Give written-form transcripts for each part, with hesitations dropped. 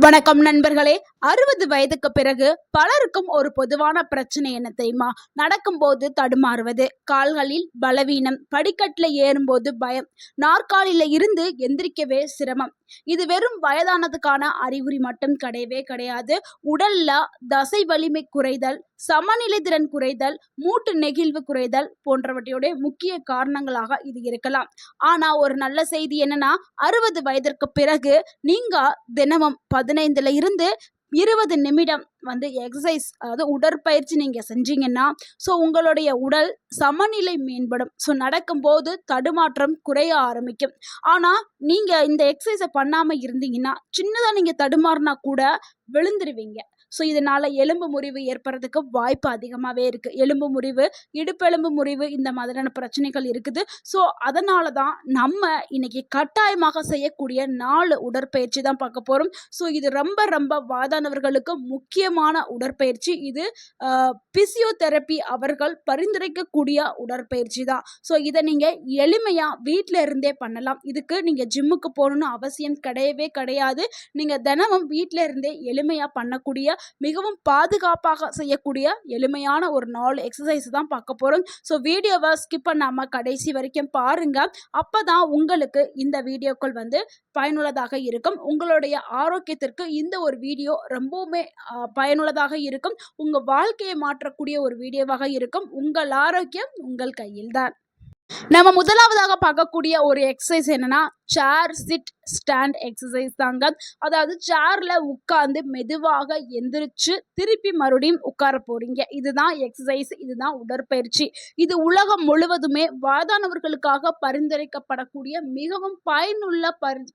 வணக்கம் நண்பர்களே. 60 வயதுக்கு பிறகு பலருக்கும் ஒரு பொதுவான பிரச்சனை என்ன தெரியுமா? நடக்கும்போது தடுமாறுவது, கால்களில் பலவீனம், படிக்கட்டுல ஏறும்போது பயம், நாற்காலியில இருந்து எந்திரிக்கவே சிரமம். இது வெறும் வயதானதுக்கான அறிகுறி மட்டும் கிடையவே கிடையாது. உடல்ல தசை வலிமை குறைதல், சமநிலை திறன் குறைதல், மூட்டு நெகிழ்வு குறைதல் போன்றவற்றையோட முக்கிய காரணங்களாக இது இருக்கலாம். ஆனா ஒரு நல்ல செய்தி என்னன்னா, 60 வயதிற்கு பிறகு நீங்க தினமும் 15ல இருந்து 20 நிமிடம் எக்ஸசைஸ், அதாவது உடற்பயிற்சி நீங்க செஞ்சீங்கன்னா, ஸோ உங்களுடைய உடல் சமநிலை மேம்படும். ஸோ நடக்கும்போது தடுமாற்றம் குறைய ஆரம்பிக்கும். ஆனா நீங்க இந்த எக்ஸசைஸை பண்ணாம இருந்தீங்கன்னா, சின்னதா நீங்க தடுமாறினா கூட விழுந்துருவீங்க. ஸோ இதனால எலும்பு முறிவு ஏற்படுறதுக்கு வாய்ப்பு அதிகமாகவே இருக்கு. எலும்பு முறிவு, இடுப்பெலும்பு முறிவு, இந்த மாதிரியான பிரச்சனைகள் இருக்குது. ஸோ அதனால தான் நம்ம இன்னைக்கு கட்டாயமாக செய்யக்கூடிய 4 உடற்பயிற்சி தான் பார்க்க போறோம். ஸோ இது ரொம்ப ரொம்ப வயதானவர்களுக்கு முக்கியமான உடற்பயிற்சி. இது பிசியோதெரப்பி அவர்கள் பரிந்துரைக்கக்கூடிய உடற்பயிற்சி தான். ஸோ இதை நீங்க எளிமையா வீட்டில இருந்தே பண்ணலாம். இதுக்கு நீங்க ஜிம்முக்கு போகணும்னு அவசியம் கிடையவே கிடையாது. நீங்க தினமும் வீட்டில இருந்தே எளிமையா பண்ணக்கூடிய, மிகவும் பாதுகாப்பாக செய்யக்கூடிய எளிமையான ஒரு 4 எக்ஸசைஸ் தான் பார்க்க போறோம். ஸோ வீடியோவை ஸ்கிப் பண்ணாம கடைசி வரைக்கும் பாருங்க. அப்பதான் உங்களுக்கு இந்த வீடியோக்கள் பயனுள்ளதாக இருக்கும். உங்களுடைய ஆரோக்கியத்திற்கு இந்த ஒரு வீடியோ ரொம்பவுமே பயனுள்ளதாக இருக்கும். உங்க வாழ்க்கையை மாற்றக்கூடிய ஒரு வீடியோவாக இருக்கும். உங்கள் ஆரோக்கியம் உங்கள் கையில்தான். நம்ம முதலாவதாக பார்க்கக்கூடிய ஒரு எக்ஸசைஸ் என்னன்னா, சேர் சிட் ஸ்டாண்ட் எக்ஸசைஸ் தாங்க. அதாவது சேர்ல உட்கார்ந்து மெதுவாக எந்திரிச்சு திருப்பி மறுபடியும் உட்கார போறீங்க. இதுதான் எக்ஸசைஸ், இதுதான் உடற்பயிற்சி. இது உலகம் முழுவதுமே வயதானவர்களுக்காக பரிந்துரைக்கப்படக்கூடிய மிகவும் பயனுள்ள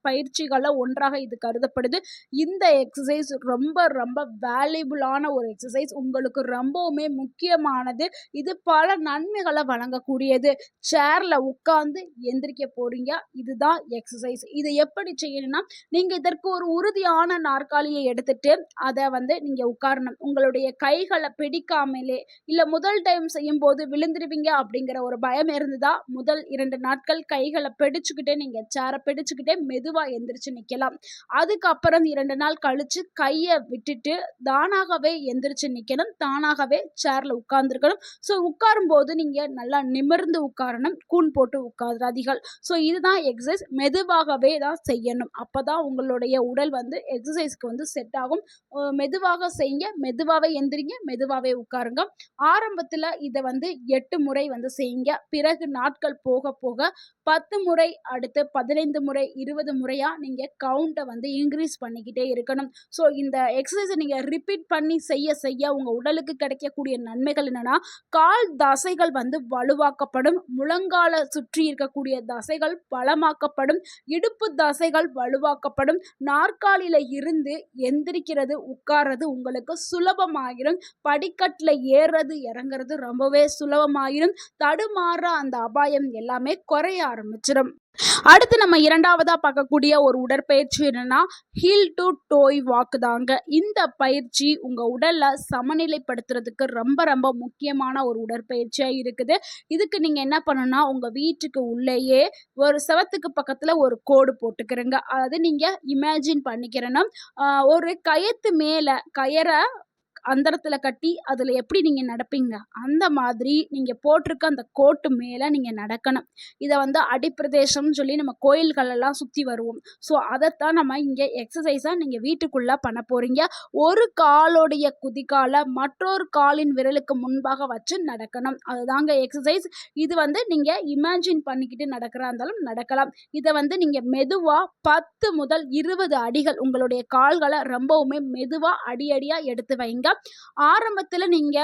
பயிற்சிகள ஒன்றாக இது கருதப்படுது. இந்த எக்ஸசைஸ் ரொம்ப ரொம்ப வேல்யூபிளான ஒரு எக்ஸசைஸ். உங்களுக்கு ரொம்பவுமே முக்கியமானது. இது பல நன்மைகளை வழங்கக்கூடியது. சேர்ல உட்கார்ந்து எந்திரிக்க போறீங்க. இதுதான் எக்ஸசைஸ். இதை எப்படி செய்யணும்னா, நீங்க இதற்கு ஒரு உறுதியான நாற்காலியை எடுத்துட்டு அதை நீங்க உட்காரணும். உங்களுடைய கைகளை பிடிக்காமலே, இல்ல முதல் டைம் செய்யும் போது விழுந்துருவீங்க அப்படிங்கிற ஒரு பயம் இருந்ததா, முதல் 2 நாட்கள் கைகளை பிடிச்சுக்கிட்டே, நீங்க சேரை பிடிச்சுக்கிட்டே மெதுவா எந்திரிச்சு நிக்கலாம். அதுக்கப்புறம் 2 நாள் கழிச்சு கையை விட்டுட்டு தானாகவே எந்திரிச்சு நிக்கணும். தானாகவே சேர்ல உட்கார்ந்துருக்கணும். ஸோ உட்காரும் போது நீங்க நல்லா நிமிர்ந்து உட்காரணும். கூன் போட்டு உட்காராதீர்கள். ஸோ இதுதான் எக்ஸசைஸ். மெதுவாகவே தான் செய்யணும். அப்பதான் உங்களுடைய உடல் எக்ஸசைஸ்க்கு செட் ஆகும். மெதுவாக செய்யுங்க, மெதுவாகவே எந்திரிங்க, மெதுவாகவே உட்காருங்க. ஆரம்பத்தில் இதை 8 முறை செய்யுங்க. பிறகு நாட்கள் போக போக 10 முறை, அடுத்து 15 முறை, 20 முறையா நீங்க கவுண்டை இன்க்ரீஸ் பண்ணிக்கிட்டே இருக்கணும். ஸோ இந்த எக்ஸசைஸை நீங்க ரிப்பீட் பண்ணி செய்ய செய்ய உங்க உடலுக்கு கிடைக்கக்கூடிய நன்மைகள் என்னன்னா, கால் தசைகள் வலுவாக்கப்படும், முழங்கால சுற்றி இருக்கக்கூடிய தசைகள் பலமாக்கப்படும், இடுப்பு தசைகள் வலுவாக்கப்படும், நாற்காலியில இருந்து எந்திரிக்கிறது, உட்கார்றது உங்களுக்கு சுலபமாகிரும். படிக்கட்டுல ஏறுறது இறங்குறது ரொம்பவே சுலபமாகிரும். தடுமாற அந்த அபாயம் எல்லாமே குறைய ஆரம்பிச்சிடும். அடுத்து நம்ம இரண்டாவதா பார்க்கக்கூடிய ஒரு உடற்பயிற்சி என்னன்னா, ஹீல் டு டோய் வாக் தாங்க. இந்த பயிற்சி உங்க உடல்ல சமநிலைப்படுத்துறதுக்கு ரொம்ப ரொம்ப முக்கியமான ஒரு உடற்பயிற்சியா இருக்குது. இதுக்கு நீங்க என்ன பண்ணணும்னா, உங்க வீட்டுக்கு உள்ளேயே ஒரு செவத்துக்கு பக்கத்துல ஒரு கோடு போட்டுக்கிறங்க. அதாவது நீங்க இமேஜின் பண்ணிக்கிறேன்னா, ஒரு கயத்து மேல கயரை அந்தரத்துல கட்டி அதுல எப்படி நீங்க நடப்பீங்க, அந்த மாதிரி நீங்க போட்டிருக்க அந்த கோட்டு மேல நீங்க நடக்கணும். இதை அடிப்பிரதேசம்னு சொல்லி நம்ம கோயில்கள் எல்லாம் சுத்தி வருவோம். ஸோ அதைத்தான் நம்ம இங்க எக்ஸசைஸா நீங்க வீட்டுக்குள்ள பண்ண போறீங்க. ஒரு காலோடைய குதிகால மற்றொரு காலின் விரலுக்கு முன்பாக வச்சு நடக்கணும். அதுதாங்க எக்ஸசைஸ். இது நீங்க இமேஜின் பண்ணிக்கிட்டு நடக்கிறா இருந்தாலும் நடக்கலாம். இதை நீங்க மெதுவா 10 முதல் 20 அடிகள் உங்களுடைய கால்களை ரொம்பவுமே மெதுவா அடியடியா எடுத்து வைங்க. ஆரம்பத்துல நீங்க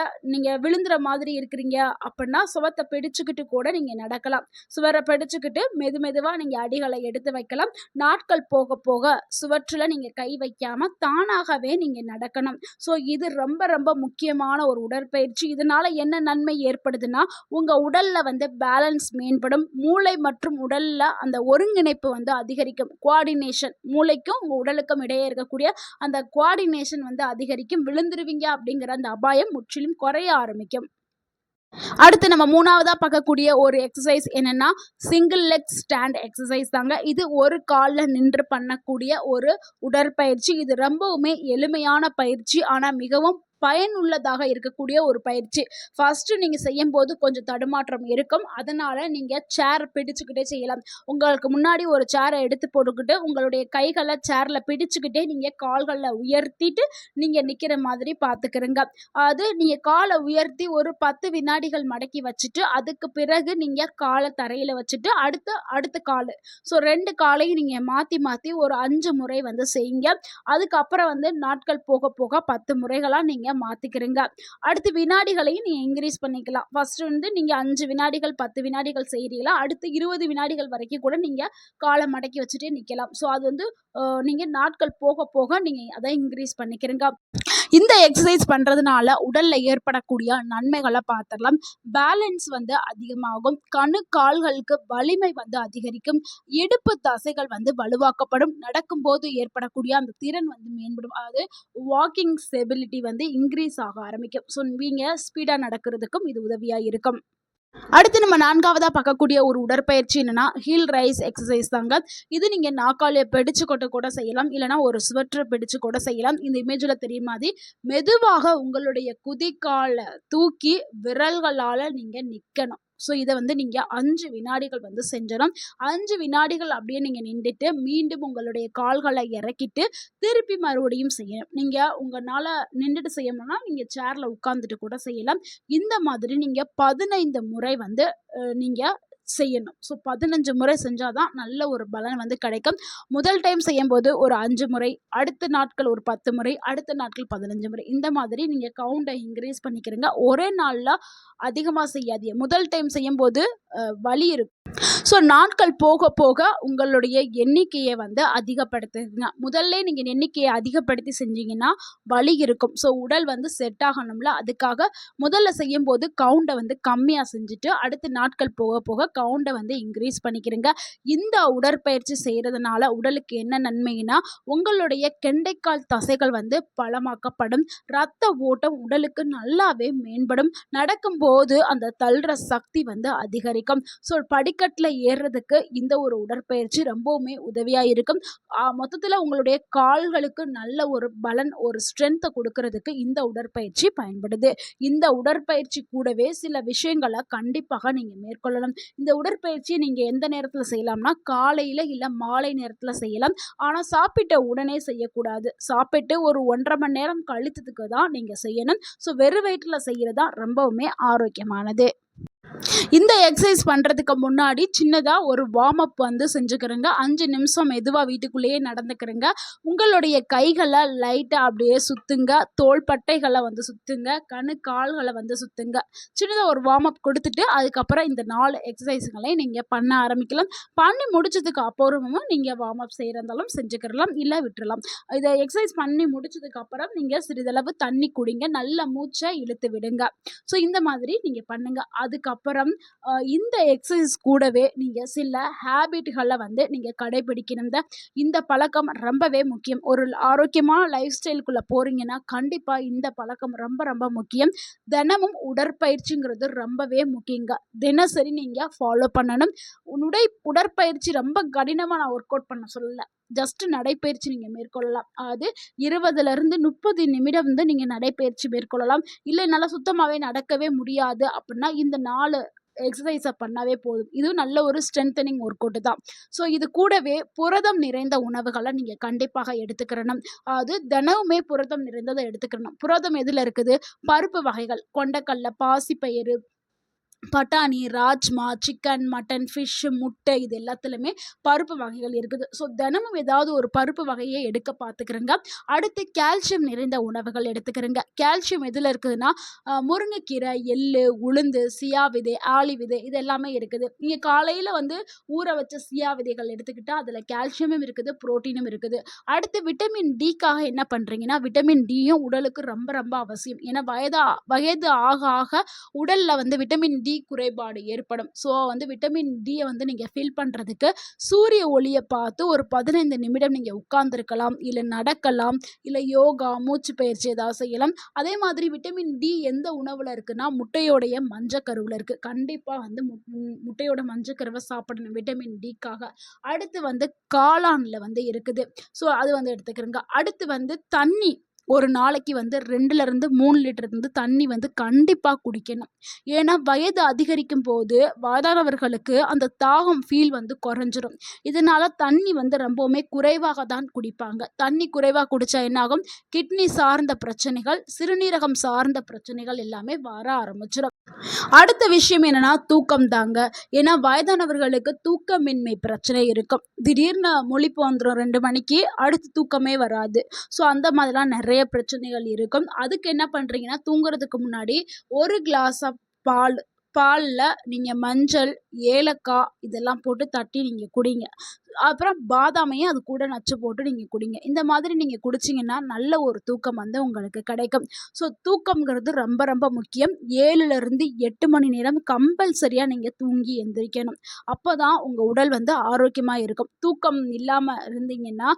விழுந்துற மாதிரி இருக்கிறீங்க அப்படின்னா, சுவத்தை பிடிச்சுக்கிட்டு கூட நீங்க நடக்கலாம். சுவரை பிடிச்சுக்கிட்டு மெதுவா நீங்க அடிகளை எடுத்து வைக்கலாம். நாட்கள் போக போக சுவற்றுல நீங்க கை வைக்காம தானாகவே நீங்க நடக்கணும். ஸோ இது ரொம்ப ரொம்ப முக்கியமான ஒரு உடற்பயிற்சி. இதனால என்ன நன்மை ஏற்படுதுன்னா, உங்க உடல்ல பேலன்ஸ் மேம்படும். மூளை மற்றும் உடல்ல அந்த ஒருங்கிணைப்பு அதிகரிக்கும். குவார்டினேஷன், மூளைக்கும் உங்க உடலுக்கும் இடையே இருக்கக்கூடிய அந்த குவார்டினேஷன் அதிகரிக்கும். விழுந்துருவீங்க அப்படிங்கிற அந்த அபாயம் முற்றிலும் குறைய ஆரம்பிக்கும். அடுத்து நம்ம 3வதா பார்க்கக்கூடிய ஒரு எக்ஸசைஸ் என்னன்னா, சிங்கிள் லெக் ஸ்டாண்ட் எக்ஸசைஸ் தாங்க. இது ஒரு கால்ல நின்று பண்ணக்கூடிய ஒரு உடற்பயிற்சி. இது ரொம்பவுமே எளிமையான பயிற்சி. ஆனா மிகவும் பயனுள்ளதாக இருக்கக்கூடிய ஒரு பயிற்சி. ஃபர்ஸ்ட் நீங்க செய்யும்போது கொஞ்சம் தடுமாற்றம் இருக்கும். அதனால நீங்க சேர் பிடிச்சுக்கிட்டே செய்யலாம். உங்களுக்கு முன்னாடி ஒரு சேர எடுத்து போட்டுக்கிட்டு, உங்களுடைய கைகள சேர்ல பிடிச்சுக்கிட்டே நீங்க கால்கள உயர்த்திட்டு நீங்க நிக்கிற மாதிரி பார்த்துக்கிறங்க. அது நீங்க கால உயர்த்தி ஒரு 10 வினாடிகள் மடக்கி வச்சுட்டு, அதுக்கு பிறகு நீங்க கால தரையில வச்சுட்டு, அடுத்த காலு. ஸோ 2 காலையும் நீங்க மாத்தி மாத்தி ஒரு 5 முறை வந்து செய்யுங்க. அதுக்கப்புறம் வந்து நாட்கள் போக போக 10 முறைகளா நீங்க மாத்திக்கிறீங்க. அடுத்து வினாடிகளையும் நீங்க இன்கிரீஸ் பண்ணிக்கலாம். ஃபர்ஸ்ட் வந்து நீங்க 5 வினாடிகள், 10 வினாடிகள் செய்றீங்களா, அடுத்து 20 வினாடிகள் வரைக்கும் கூட நீங்க கால மடக்கி வச்சுட்டே நிக்கலாம். ஸோ அது வந்து நீங்க நாட்கள் போக போக நீங்க அத இன்கிரீஸ் பண்ணிக்கிறீங்க. இந்த எக்ஸசைஸ் பண்றதுனால உடல்ல ஏற்படக்கூடிய நன்மைகள பார்த்துடலாம். பேலன்ஸ் வந்து அதிகமாகும். கால்களுக்கு வலிமை வந்து அதிகரிக்கும். இடுப்பு தசைகள் வந்து வலுவாக்கப்படும். நடக்கும்போது ஏற்படக்கூடிய அந்த திறன் வந்து மேம்படும். அதாவது வாக்கிங் ஸ்டெபிலிட்டி வந்து இன்கிரீஸ் ஆக ஆரம்பிக்கும். ஸோ நீங்க ஸ்பீடா நடக்கிறதுக்கும் இது உதவியா இருக்கும். அடுத்து நம்ம 4வதா பார்க்கக்கூடிய ஒரு உடற்பயிற்சி என்னன்னா, ஹீல் ரைஸ் எக்ஸசைஸ் தாங்க. இது நீங்க நாக்காலிய பிடிச்சுக்கொண்டு கூட செய்யலாம். இல்லன்னா ஒரு ஸ்வெட்டர பிடிச்சு கூட செய்யலாம். இந்த இமேஜ்ல தெரியும் மாதிரி மெதுவாக உங்களுடைய குதிகால தூக்கி விரல்களால நீங்க நிக்கணும். ஸோ இத வந்து நீங்க 5 வினாடிகள் வந்து செஞ்சிடணும். 5 வினாடிகள் அப்படியே நீங்க நின்டுட்டு, மீண்டும் உங்களுடைய கால்கள இறக்கிட்டு, திருப்பி மறுபடியும் செய்யணும். நீங்க உங்கனால நின்டுட்டு செய்யணும்னா, நீங்க சேர்ல உட்கார்ந்துட்டு கூட செய்யலாம். இந்த மாதிரி நீங்க 15 முறை வந்து நீங்க செய்யணும். ஸோ 15 முறை செஞ்சா தான் நல்ல ஒரு பலன் வந்து கிடைக்கும். முதல் டைம் செய்யும்போது ஒரு 5 முறை, அடுத்த நாட்கள் ஒரு 10 முறை, அடுத்த நாட்கள் 15 முறை. இந்த மாதிரி நீங்க கவுண்ட்ட இன்கிரீஸ் பண்ணிக்கிறங்க. ஒரே நாள்ல அதிகமா செய்யாதீங்க. முதல் டைம் செய்யும்போது வலி இருக்கும். ஸோ நாட்கள் போக போக உங்களுடைய எண்ணிக்கையை வந்து அதிகப்படுத்துங்க. முதல்ல நீங்க எண்ணிக்கையை அதிகப்படுத்தி செஞ்சீங்கன்னா வலி இருக்கும். ஸோ உடல் வந்து செட் ஆகணும்ல, அதுக்காக முதல்ல செய்யும்போது கவுண்ட வந்து கம்மியா செஞ்சுட்டு, அடுத்த நாட்கள் போக போக கவுண்ட வந்து இன்கிரீஸ் பண்ணிக்கிறங்க. இந்த உடற்பயிற்சி செய்யறதுனால உடலுக்கு என்ன நன்மைனா, உங்களுடைய கெண்டைக்கால் தசைகள் வந்து பலமாக்கப்படும். ரத்த ஓட்டம் உடலுக்கு நல்லாவே மேம்படும். நடக்கும்போது அந்த தள்ளுற சக்தி வந்து அதிகரிக்கும். ஸோ படிக்கட்டுல ஏறுறதுக்கு இந்த ஒரு உடற்பயிற்சி ரொம்பவுமே உதவியா இருக்கும். மொத்தத்துல உங்களுடைய கால்களுக்கு நல்ல ஒரு பலன், ஒரு ஸ்ட்ரென்த்தை கொடுக்கறதுக்கு இந்த உடற்பயிற்சி பயன்படுது. இந்த உடற்பயிற்சி கூடவே சில விஷயங்களை கண்டிப்பாக நீங்க மேற்கொள்ளலாம். இந்த உடற்பயிற்சியை நீங்க எந்த நேரத்துல செய்யலாம்னா, காலையில இல்ல மாலை நேரத்துல செய்யலாம். ஆனா சாப்பிட்ட உடனே செய்யக்கூடாது. சாப்பிட்டு ஒரு 1.5 மணி நேரம் கழித்ததுக்கு தான் நீங்க செய்யணும். ஸோ வெறும் வயிற்றுல செய்யறதா ரொம்பவுமே ஆரோக்கியமானது. இந்த எக்ஸசைஸ் பண்றதுக்கு முன்னாடி சின்னதா ஒரு வார்ம் அப் வந்து செஞ்சுக்கிறங்க. 5 நிமிஷம் மெதுவா வீட்டுக்குள்ளேயே நடந்துக்கிறங்க. உங்களுடைய கைகளை லைட்டா அப்படியே சுத்துங்க. தோள்பட்டைகளை வந்து சுத்துங்க. கால்களை வந்து சுத்துங்க. சின்னதா ஒரு வார்ம் அப் கொடுத்துட்டு அதுக்கப்புறம் இந்த 4 எக்ஸசைஸ்களை நீங்க பண்ண ஆரம்பிக்கலாம். பண்ணி முடிச்சதுக்கு அப்புறமும் நீங்க வார்ம் அப் செய்யறதாலும் செஞ்சுக்கிறலாம், இல்ல விட்டுறலாம். இதை எக்ஸசைஸ் பண்ணி முடிச்சதுக்கு அப்புறம் நீங்க சிறிதளவு தண்ணி குடிங்க. நல்ல மூச்சை இழுத்து விடுங்க. ஸோ இந்த மாதிரி நீங்க பண்ணுங்க. அதுக்கப்புறம் இந்த எக்ஸசைஸ் கூடவே நீங்க சில ஹேபிட்களை வந்து நீங்க கடைபிடிக்கணும். இந்த பழக்கம் ரொம்பவே முக்கியம். ஒரு ஆரோக்கியமான லைஃப் ஸ்டைலுக்குள்ள போறீங்கன்னா கண்டிப்பா இந்த பழக்கம் ரொம்ப ரொம்ப முக்கியம். தினமும் உடற்பயிற்சிங்கிறது ரொம்பவே முக்கியங்க. தினசரி நீங்க ஃபாலோ பண்ணணும். உடற்பயிற்சி ரொம்ப கடினமா நான் ஒர்க் அவுட் பண்ண சொல்லல. ஜஸ்ட் நடைப்பயிற்சி நீங்க மேற்கொள்ளலாம். அது 20லிருந்து 30 நிமிடம் வந்து நீங்க நடைப்பயிற்சி மேற்கொள்ளலாம். இல்லை என்னால சுத்தமாவே நடக்கவே முடியாது அப்படின்னா இந்த 4 எக்ஸசைஸை பண்ணாவே போதும். இதுவும் நல்ல ஒரு ஸ்ட்ரென்தனிங் ஒர்க் அவுட் தான். ஸோ இது கூடவே புரதம் நிறைந்த உணவுகளை நீங்க கண்டிப்பாக எடுத்துக்கிறணும். அது தினமுமே புரதம் நிறைந்ததை எடுத்துக்கிறணும். புரதம் எதுல இருக்குது? பருப்பு வகைகள், கொண்டக்கடலை, பாசிப்பயிறு, பட்டாணி, ராஜ்மா, சிக்கன், மட்டன், ஃபிஷ், முட்டை இது எல்லாத்துலயுமே பருப்பு வகைகள் இருக்குது. ஸோ தினமும் ஏதாவது ஒரு பருப்பு வகையை எடுக்க பார்த்துக்கிறங்க. அடுத்து கால்சியம் நிறைந்த உணவுகள் எடுத்துக்கிறங்க. கால்சியம் எதில் இருக்குதுன்னா, முருங்கைக்கீரை, எள்ளு, உளுந்து, சியா விதை, ஆளி விதை இது எல்லாமே இருக்குது. நீங்கள் காலையில் வந்து ஊற வச்ச சியா விதைகள் எடுத்துக்கிட்டால் அதில் கால்சியமும் இருக்குது, புரோட்டீனும் இருக்குது. அடுத்து விட்டமின் டிக்காக என்ன பண்ணுறீங்கன்னா, விட்டமின் டியும் உடலுக்கு ரொம்ப ரொம்ப அவசியம். ஏன்னா வயது ஆக ஆக உடலில் வந்து விட்டமின் டி குறைபாடு ஏற்படும். ஸோ வந்து விட்டமின் டியை வந்து நீங்கள் ஃபில் பண்ணுறதுக்கு சூரிய ஒளியை பார்த்து ஒரு 15 நிமிடம் நீங்கள் உட்கார்ந்துருக்கலாம், இல்லை நடக்கலாம், இல்லை யோகா, மூச்சு பயிற்சி ஏதாவது செய்யலாம். அதே மாதிரி விட்டமின் டி எந்த உணவில் இருக்குன்னா முட்டையோடைய மஞ்சக்கருவில் இருக்குது. கண்டிப்பாக வந்து முட்டையோட மஞ்சக்கருவை சாப்பிடணும் விட்டமின் டிக்காக. அடுத்து வந்து காளானில் வந்து இருக்குது. ஸோ அது வந்து எடுத்துக்கிறோங்க. அடுத்து வந்து தண்ணி ஒரு நாளைக்கு வந்து 2லிருந்து 3 லிட்டர் வந்து தண்ணி வந்து கண்டிப்பாக குடிக்கணும். ஏன்னா வயது அதிகரிக்கும் போது வயதானவர்களுக்கு அந்த தாகம் ஃபீல் வந்து குறைஞ்சிரும். இதனால தண்ணி வந்து ரொம்பவுமே குறைவாக தான் குடிப்பாங்க. தண்ணி குறைவாக குடித்தா என்னாகும், கிட்னி சார்ந்த பிரச்சனைகள், சிறுநீரகம் சார்ந்த பிரச்சனைகள் எல்லாமே வர ஆரம்பிச்சிடும். அடுத்த விஷயம் என்னன்னா தூக்கம் தாங்க. ஏன்னா வயதானவர்களுக்கு தூக்கமின்மை பிரச்சனை இருக்கும். திடீர்னு முழிப்பு வந்துடும் 2 மணிக்கு, அடுத்து தூக்கமே வராது. ஸோ அந்த மாதிரிலாம் நிறைய பிரச்சனைகள் இருக்கும். அதுக்கு என்ன பண்ணுறீங்கன்னா, தூங்குறதுக்கு முன்னாடி 1 கிளாஸ் ஆஃப் பாலில் நீங்கள் மஞ்சள், ஏலக்காய் இதெல்லாம் போட்டு தட்டி நீங்கள் குடிங்க. அப்புறம் பாதாமையும் அது கூட நச்சு போட்டு நீங்கள் குடிங்க. இந்த மாதிரி நீங்கள் குடிச்சிங்கன்னா நல்ல ஒரு தூக்கம் வந்து உங்களுக்கு கிடைக்கும். ஸோ தூக்கம்ங்கிறது ரொம்ப ரொம்ப முக்கியம். 7லிருந்து 8 மணி நேரம் கம்பல்சரியாக நீங்கள் தூங்கி எந்திரிக்கணும். அப்போ தான் உங்கள் உடல் வந்து ஆரோக்கியமாக இருக்கும். தூக்கம் இல்லாமல் இருந்தீங்கன்னா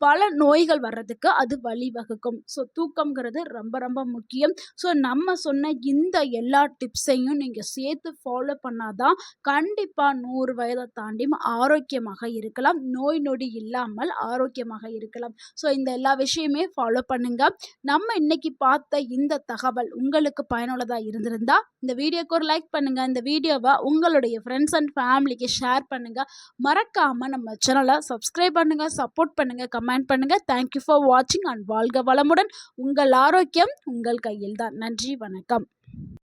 பல நோய்கள் வர்றதுக்கு அது வழிவகுக்கும். ஸோ தூக்கம்ங்கிறது ரொம்ப ரொம்ப முக்கியம். ஸோ நம்ம சொன்ன இந்த எல்லா டிப்ஸையும் நீங்கள் சேர்த்து ஃபாலோ பண்ணாதான் கண்டிப்பாக 100 வயதை தாண்டியும் ஆரோக்கியமாக இருக்கலாம். நோய் நொடி இல்லாமல் ஆரோக்கியமாக இருக்கலாம். ஸோ இந்த எல்லா விஷயமே ஃபாலோ பண்ணுங்க. நம்ம இன்னைக்கு பார்த்த இந்த தகவல் உங்களுக்கு பயனுள்ளதாக இருந்திருந்தா இந்த வீடியோக்கு ஒரு லைக் பண்ணுங்க. இந்த வீடியோவை உங்களுடைய ஃப்ரெண்ட்ஸ் அண்ட் ஃபேமிலிக்கு ஷேர் பண்ணுங்க. மறக்காம நம்ம சேனலை சப்ஸ்கிரைப் பண்ணுங்க, சப்போர்ட் பண்ணுங்க, கமெண்ட் பண்ணுங்க. தேங்க்யூ ஃபார் வாட்சிங் அண்ட் வாழ்க வளமுடன். உங்கள் ஆரோக்கியம் உங்கள் கையில் தான். நன்றி, வணக்கம்.